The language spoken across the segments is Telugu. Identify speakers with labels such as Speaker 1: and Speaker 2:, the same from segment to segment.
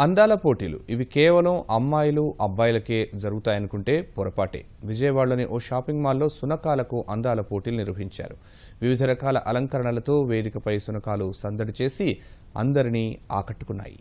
Speaker 1: అందాల పోటీలు ఇవి కేవలం అమ్మాయిలు అబ్బాయిలకే జరుగుతాయనుకుంటే పొరపాటే. విజయవాడలోని ఓ షాపింగ్ మాల్లో సునకాలకు అందాల పోటీలు నిర్వహించారు. వివిధ రకాల అలంకరణలతో వేదికపై సునకాలు సందడి చేసి అందరినీ ఆకట్టుకున్నాయి.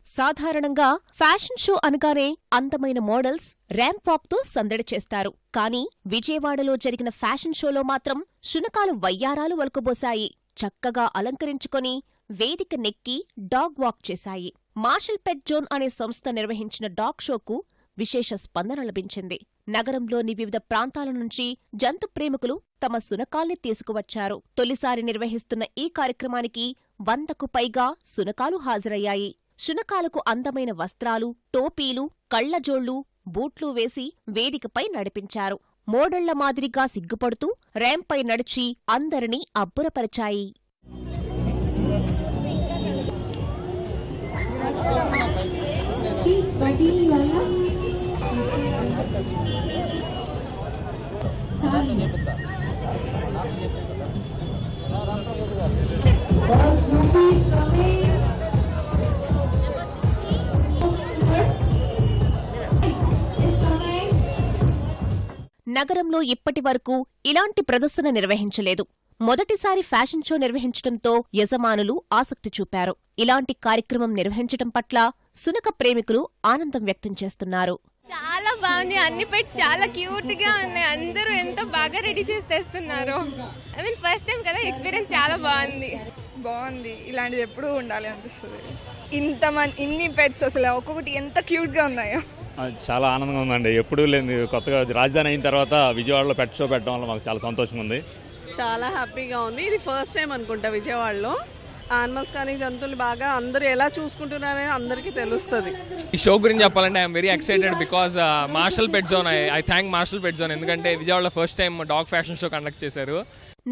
Speaker 2: సాధారణంగా ఫ్యాషన్ షో అనగానే అందమైన మోడల్స్ ర్యాంప్ వాక్తో సందడి చేస్తారు. కానీ విజయవాడలో జరిగిన ఫ్యాషన్ షోలో మాత్రం శునకాలు వయ్యారాలు వలుకబోశాయి. చక్కగా అలంకరించుకొని వేదిక నెక్కి డాగ్ వాక్ చేశాయి. మార్షల్ పెట్ జోన్ అనే సంస్థ నిర్వహించిన డాగ్ షోకు విశేష స్పందన లభించింది. నగరంలోని వివిధ ప్రాంతాల నుంచి జంతు ప్రేమికులు తమ సునకాల్ని తీసుకువచ్చారు. తొలిసారి నిర్వహిస్తున్న ఈ కార్యక్రమానికి 100కు పైగా సునకాలు హాజరయ్యాయి. శునకాలకు అందమైన వస్త్రాలు, టోపీలు, కళ్లజోళ్లు, బూట్లు వేసి వేదికపై నడిపించారు. మోడళ్ల మాదిరిగా సిగ్గుపడుతూ ర్యాంపై నడిచి అందరినీ అబ్బురపరిచాయి. నగరంలో ఇప్పటివరకు ఇలాంటి ప్రదర్శన నిర్వహించలేదు. మొదటిసారి ఫ్యాషన్ షో నిర్వహించడంతో యజమానులు ఆసక్తి చూపారు. ఇలాంటి కార్యక్రమం నిర్వహించడం పట్ల సునక ప్రేమికులు ఆనందం వ్యక్తం చేస్తున్నారు.
Speaker 3: చాలా బాగుంది. అన్ని పెట్స్ చాలా క్యూట్ గా ఉన్నాయి. అందరూ ఎంత బాగా రెడీ చేసి తెస్తున్నారు. ఫస్ట్ టైం కదా, ఎక్స్పీరియన్స్ చాలా బాగుంది.
Speaker 4: ఇలాంటిది ఎప్పుడూ ఉండాలి అనిపిస్తుంది. ఇన్ని పెట్స్ అసలు ఒక్కొక్కటి ఎంత క్యూట్ గా ఉన్నాయో.
Speaker 5: చాలా ఆనందంగా ఉందండి. ఎప్పుడూ లేదు, కొత్తగా రాజధాని అయిన తర్వాత విజయవాడలో పెట్ షో పెట్టడం వల్ల మాకు చాలా సంతోషంగా ఉంది.
Speaker 6: చాలా హ్యాపీగా ఉంది. ఇది ఫస్ట్ టైం అనుకుంటా విజయవాడలో. యానిమల్స్ కానీ జంతువులు బాగా అందరూ ఎలా చూసుకుంటున్నారనేది అందరికీ తెలుస్తుంది.
Speaker 7: ఈ షో గురించి చెప్పాలంటే I'm very excited because Marshal Pet Zone, I thank Marshal Pet Zone, ఎందుకంటే విజయవాడలో first time dog fashion show conduct చేశారు.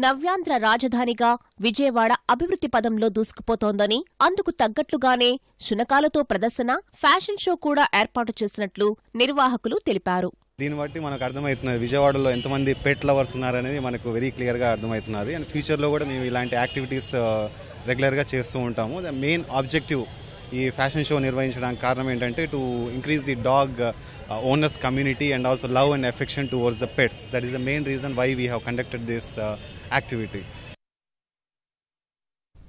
Speaker 2: నవ్యాంధ్ర రాజధానిగా విజయవాడ అభివృద్ధి పదంలో దూసుకుపోతోందని, అందుకు తగ్గట్లుగానే శునకాలతో ప్రదర్శన, ఫ్యాషన్ షో కూడా ఏర్పాటు చేసినట్లు నిర్వాహకులు తెలిపారు.
Speaker 8: దీన్ని బట్టి మనకు అర్థమవుతున్నది విజయవాడలో ఎంతమంది పెట్ లవర్స్ ఉన్నారనేది మనకు వెరీ క్లియర్గా అర్థమవుతున్నది. అండ్ ఫ్యూచర్లో కూడా మేము ఇలాంటి యాక్టివిటీస్ రెగ్యులర్గా చేస్తూ ఉంటాము. ద మెయిన్ ఆబ్జెక్టివ్ ఈ ఫ్యాషన్ షో నిర్వహించడానికి కారణం ఏంటంటే to increase the dog owners community and also love and affection towards the pets. That is the main reason why we have conducted this activity.